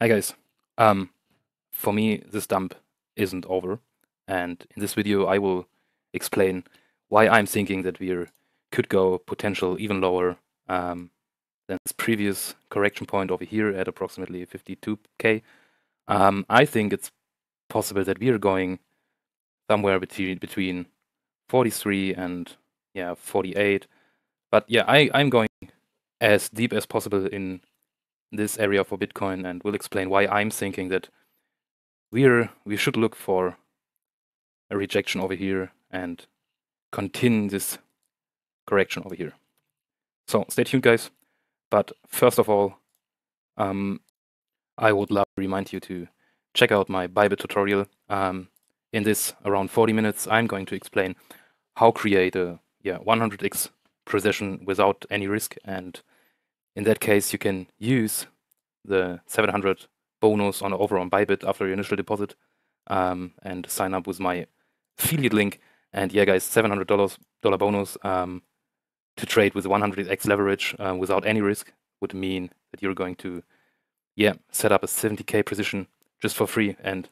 Hi guys. For me, this dump isn't over, and in this video I will explain why I'm thinking that we could go potential even lower than this previous correction point over here at approximately 52k. I think it's possible that we are going somewhere between 43 and 48. But yeah, I'm going as deep as possible in this area for Bitcoin, and will explain why I'm thinking that we should look for a rejection over here and continue this correction over here. So stay tuned, guys. But first of all, I would love to remind you to check out my Bybit tutorial. In this around 40 minutes, I'm going to explain how create a 100x precision without any risk, and in that case, you can use the 700 bonus over on Bybit after your initial deposit, and sign up with my affiliate link. And yeah, guys, $700 bonus to trade with 100x leverage without any risk would mean that you're going to set up a 70k position just for free. And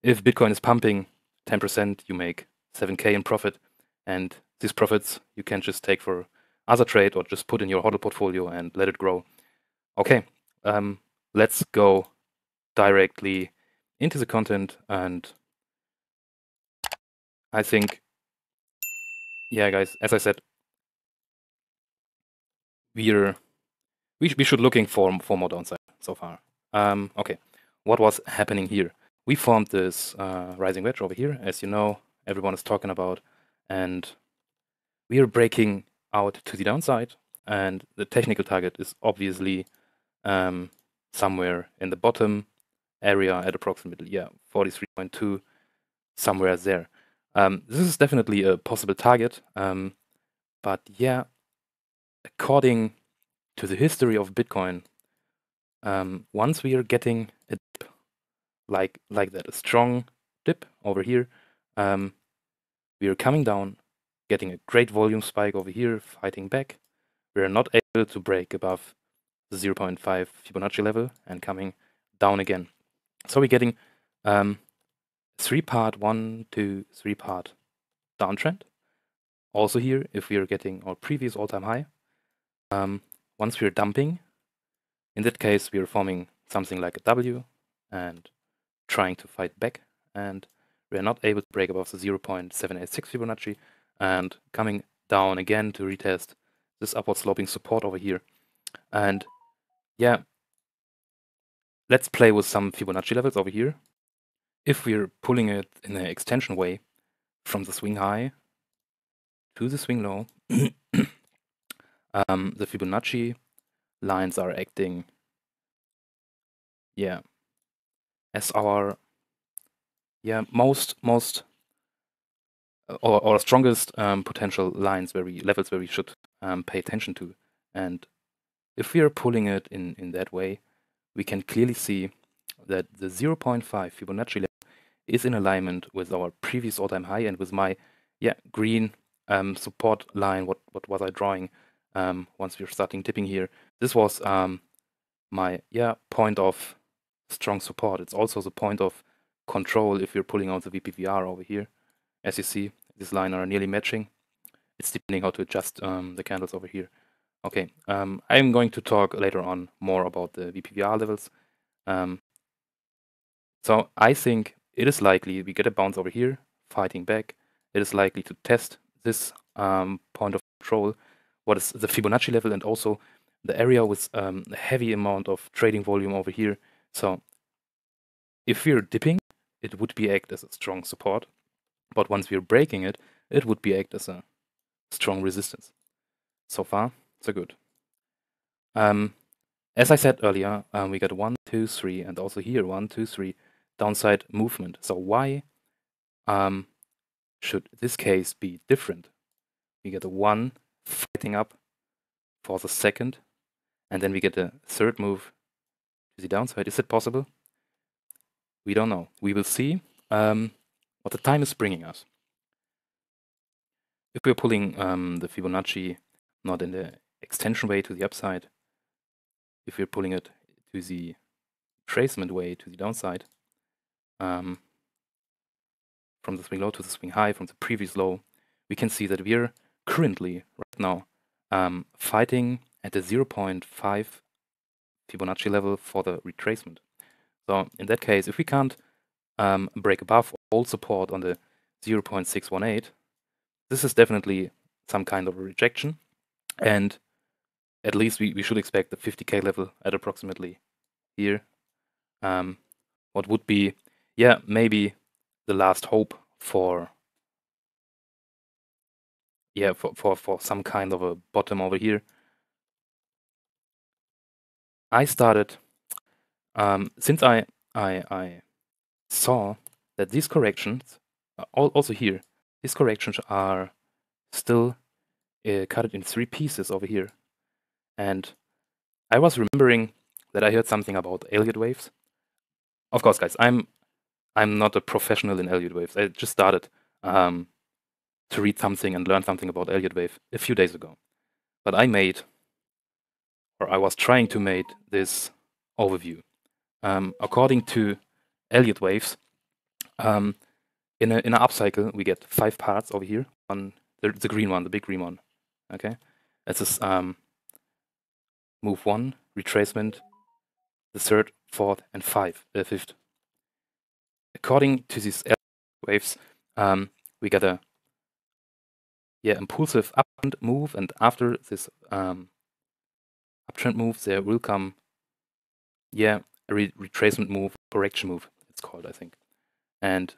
if Bitcoin is pumping 10%, you make 7k in profit, and these profits you can just take for other trade or just put in your HODL portfolio and let it grow. Okay, let's go directly into the content. And I think, yeah, guys, as I said, we should looking for more downside so far. Okay, what was happening here? We formed this rising wedge over here, as you know, everyone is talking about, and we are breaking out to the downside, and the technical target is obviously somewhere in the bottom area at approximately 43.2, somewhere there. This is definitely a possible target, but yeah, according to the history of Bitcoin, once we are getting a dip like that, a strong dip over here, we are coming down, getting a great volume spike over here, fighting back. We are not able to break above the 0.5 Fibonacci level and coming down again. So we're getting 3-part, 1, 2, 3-part downtrend. Also here, if we are getting our previous all-time high, once we are dumping, in that case we are forming something like a W and trying to fight back, and we are not able to break above the 0.786 Fibonacci and coming down again to retest this upward sloping support over here. And yeah, let's play with some Fibonacci levels over here. If we're pulling it in an extension way from the swing high to the swing low, the Fibonacci lines are acting as our most or strongest potential lines levels where we should pay attention to. And if we are pulling it in that way, we can clearly see that the 0.5 Fibonacci level is in alignment with our previous all-time high and with my green support line. What was I drawing once we were starting dipping here? This was my point of strong support. It's also the point of control if you're pulling out the VPVR over here. As you see, this line are nearly matching. It's depending how to adjust the candles over here. Okay, I'm going to talk later on more about the VPVR levels. So I think it is likely we get a bounce over here, fighting back. It is likely to test this point of control, what is the Fibonacci level, and also the area with a heavy amount of trading volume over here. So if we're dipping, it would be act as a strong support, but once we're breaking it, it would be act as a strong resistance. So far, so good. As I said earlier, we got 1, 2, 3, and also here 1, 2, 3 downside movement. So why should this case be different? We get a 1 fighting up for the second, and then we get a third move to the downside. Is it possible? We don't know. We will see what the time is bringing us. If we're pulling the Fibonacci not in the extension way to the upside, if we're pulling it to the retracement way to the downside, from the swing low to the swing high, from the previous low, we can see that we're currently, right now, fighting at the 0.5 Fibonacci level for the retracement. So in that case, if we can't break above all support on the 0.618, this is definitely some kind of a rejection, and at least we should expect the 50K level at approximately here. What would be, yeah, maybe the last hope for, yeah, for some kind of a bottom over here. I started, since I saw that these corrections, also here, these corrections are still cut in 3 pieces over here. And I was remembering that I heard something about Elliott waves. Of course, guys, I'm not a professional in Elliott waves. I just started to read something and learn something about Elliott wave a few days ago. But I was trying to make this overview. According to Elliott waves, in an upcycle, we get 5 parts over here. The green one, the big green one. Okay, this is move 1, retracement, the 3rd, 4th, and 5th. According to these waves, we get a impulsive uptrend move, and after this uptrend move, there will come a retracement move, correction move, it's called, I think. And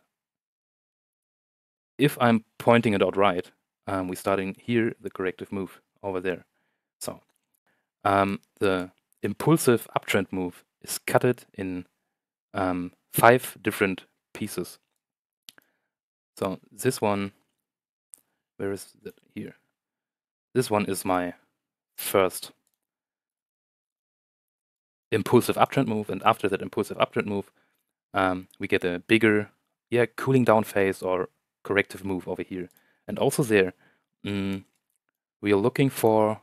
if I'm pointing it out right, we're starting here the corrective move over there. So the impulsive uptrend move is cutted in 5 different pieces. So this one, where is it? Here. This one is my first impulsive uptrend move, and after that impulsive uptrend move, we get a bigger, cooling down phase or corrective move over here. And also there, we are looking for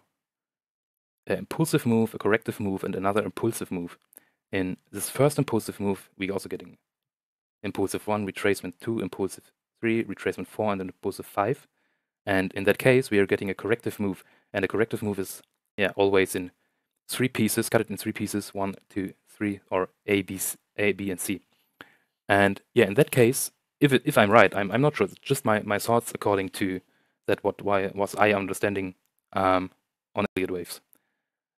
an impulsive move, a corrective move, and another impulsive move. In this first impulsive move, we also getting impulsive 1, retracement 2, impulsive 3, retracement 4, and then impulsive 5. And in that case, we are getting a corrective move, and a corrective move is always in 3 pieces, cut it in 3 pieces, 1, 2, 3, or A, B, and C. And in that case, if I'm right, I'm not sure. It's just my thoughts according to that. Why was I understanding on Elliott waves?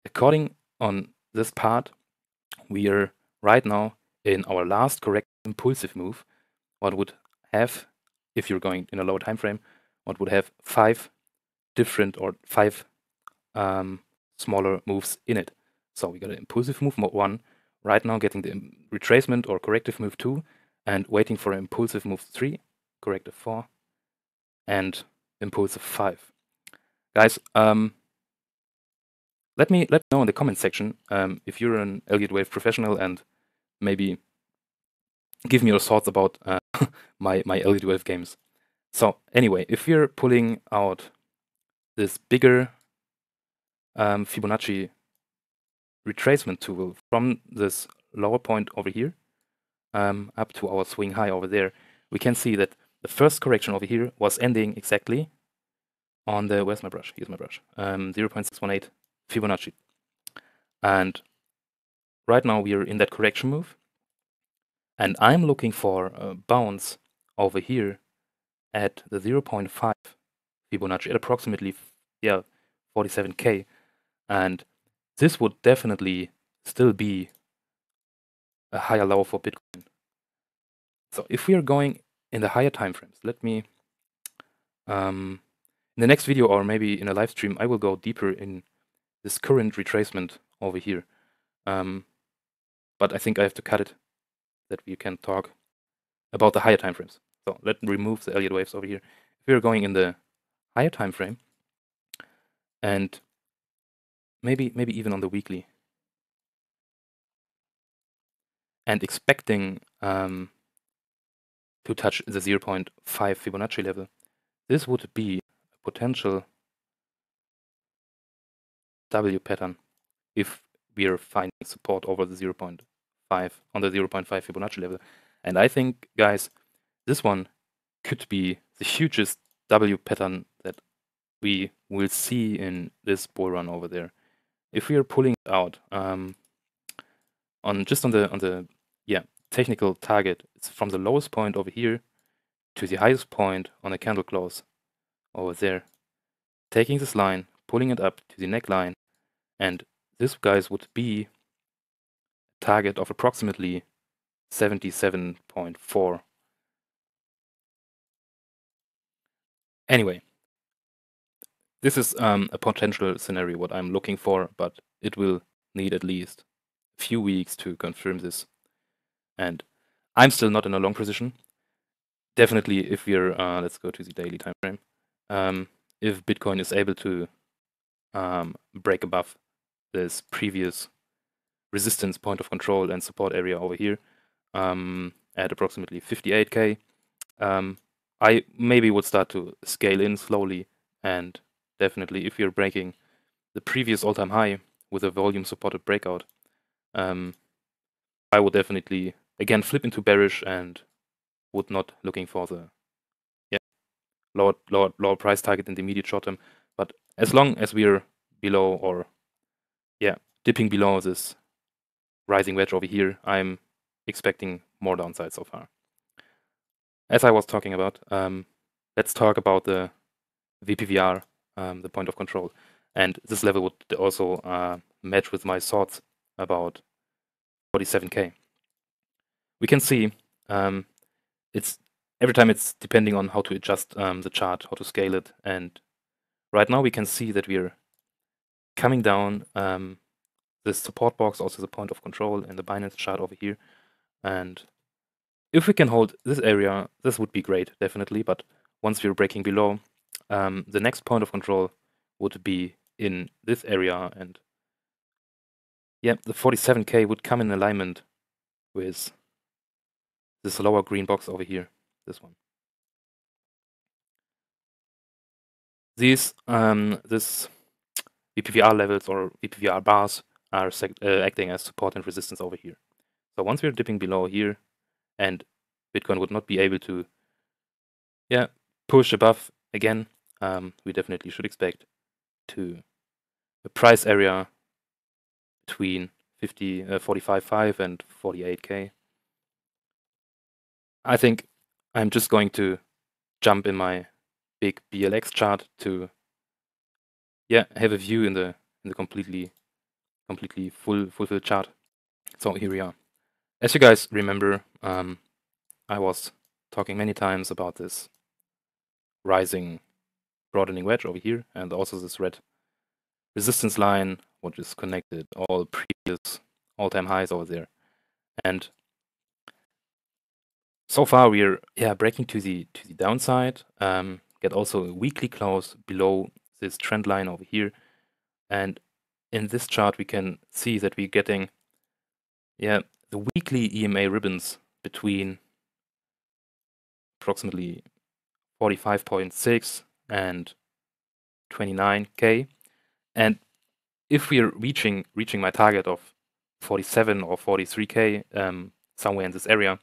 According on this part, we are right now in our last correct impulsive move. What would have, if you're going in a lower time frame, what would have 5 different or 5 smaller moves in it. So we got an impulsive move 1, right now getting the retracement or corrective move 2, and waiting for an impulsive move 3, corrective 4, and impulsive 5. Guys, let me know in the comment section if you're an Elliott wave professional, and maybe give me your thoughts about my Elliott wave games. So anyway, if we're pulling out this bigger Fibonacci retracement tool from this lower point over here up to our swing high over there, we can see that the first correction over here was ending exactly on the, where's my brush? Here's my brush. 0.618 Fibonacci. And right now we are in that correction move, and I'm looking for a bounce over here at the 0.5 Fibonacci at approximately 47K, and this would definitely still be a higher low for Bitcoin. So if we are going in the higher time frames, let me in the next video, or maybe in a live stream, I will go deeper in this current retracement over here. But I think I have to cut it, that we can talk about the higher time frames. So let's remove the Elliott waves over here. If we are going in the higher time frame, and maybe even on the weekly, and expecting to touch the 0.5 Fibonacci level, this would be a potential W pattern if we are finding support over the 0.5 on the 0.5 Fibonacci level. And I think, guys, this one could be the hugest W pattern that we will see in this bull run over there. If we are pulling it out on the technical target, it's from the lowest point over here to the highest point on a candle close over there, taking this line, pulling it up to the neckline, and this, guys, would be a target of approximately 77.4. Anyway, this is a potential scenario what I'm looking for, but it will need at least a few weeks to confirm this. And I'm still not in a long position. Definitely, if we're let's go to the daily time frame. If Bitcoin is able to break above this previous resistance point of control and support area over here at approximately 58K, I maybe would start to scale in slowly. And definitely, if you're breaking the previous all-time high with a volume supported breakout, I would definitely again flip into bearish and would not looking for the lower price target in the immediate short term. But as long as we're below or dipping below this rising wedge over here, I'm expecting more downside so far. As I was talking about, let's talk about the VPVR, the point of control. And this level would also match with my thoughts about 47K. We can see it's every time it's depending on how to adjust the chart, how to scale it. And right now we can see that we're coming down this support box, also the point of control in the Binance chart over here. And if we can hold this area, this would be great, definitely. But once we're breaking below, the next point of control would be in this area. And the 47K would come in alignment with this lower green box over here, this one. These this VPVR levels or VPVR bars are acting as support and resistance over here. So once we're dipping below here and Bitcoin would not be able to push above again, we definitely should expect to a price area between 45.5 and 48K. I think I'm just going to jump in my big BLX chart to have a view in the completely fulfilled chart. So here we are. As you guys remember, I was talking many times about this rising broadening wedge over here, and also this red resistance line, which is connected all previous all-time highs over there. And so far we're breaking to the downside. Get also a weekly close below this trend line over here, and in this chart we can see that we're getting the weekly EMA ribbons between approximately 45.6 and 29K. And if we're reaching my target of 47 or 43K, somewhere in this area,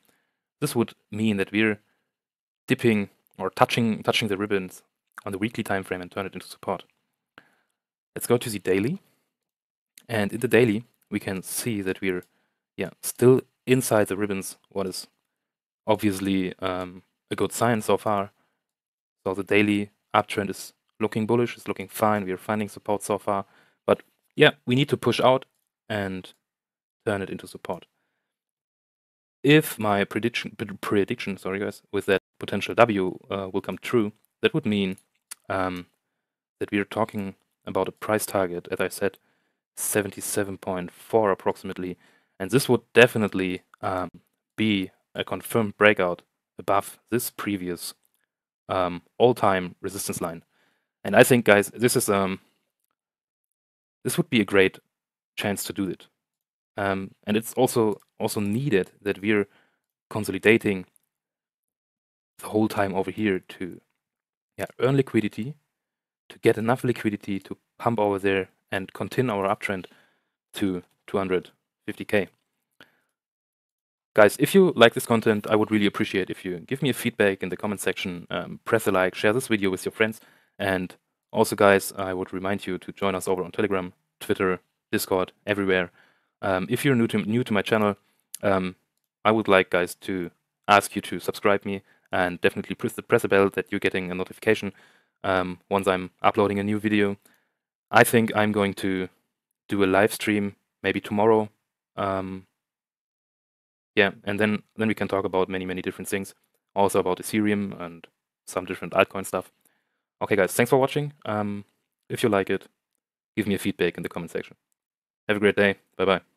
this would mean that we're dipping or touching the ribbons on the weekly time frame and turn it into support. Let's go to the daily. And in the daily, we can see that we're still inside the ribbons, what is obviously a good sign so far. So the daily uptrend is looking bullish, it's looking fine. We're finding support so far. But we need to push out and turn it into support. If my prediction, sorry guys, with that potential W will come true, that would mean that we are talking about a price target, as I said, 77.4 approximately, and this would definitely be a confirmed breakout above this previous all-time resistance line. And I think, guys, this is this would be a great chance to do it. And it's also needed that we're consolidating the whole time over here to earn liquidity, to get enough liquidity to pump over there and continue our uptrend to 250K. Guys, if you like this content, I would really appreciate if you give me a feedback in the comment section, press a like, share this video with your friends, and also, guys, I would remind you to join us over on Telegram, Twitter, Discord, everywhere. If you're new to my channel, I would like, guys, to ask you to subscribe me and definitely press the bell that you're getting a notification once I'm uploading a new video. I think I'm going to do a live stream maybe tomorrow. Yeah, and then we can talk about many different things, also about Ethereum and some different altcoin stuff. Okay, guys, thanks for watching. If you like it, give me a feedback in the comment section. Have a great day. Bye-bye.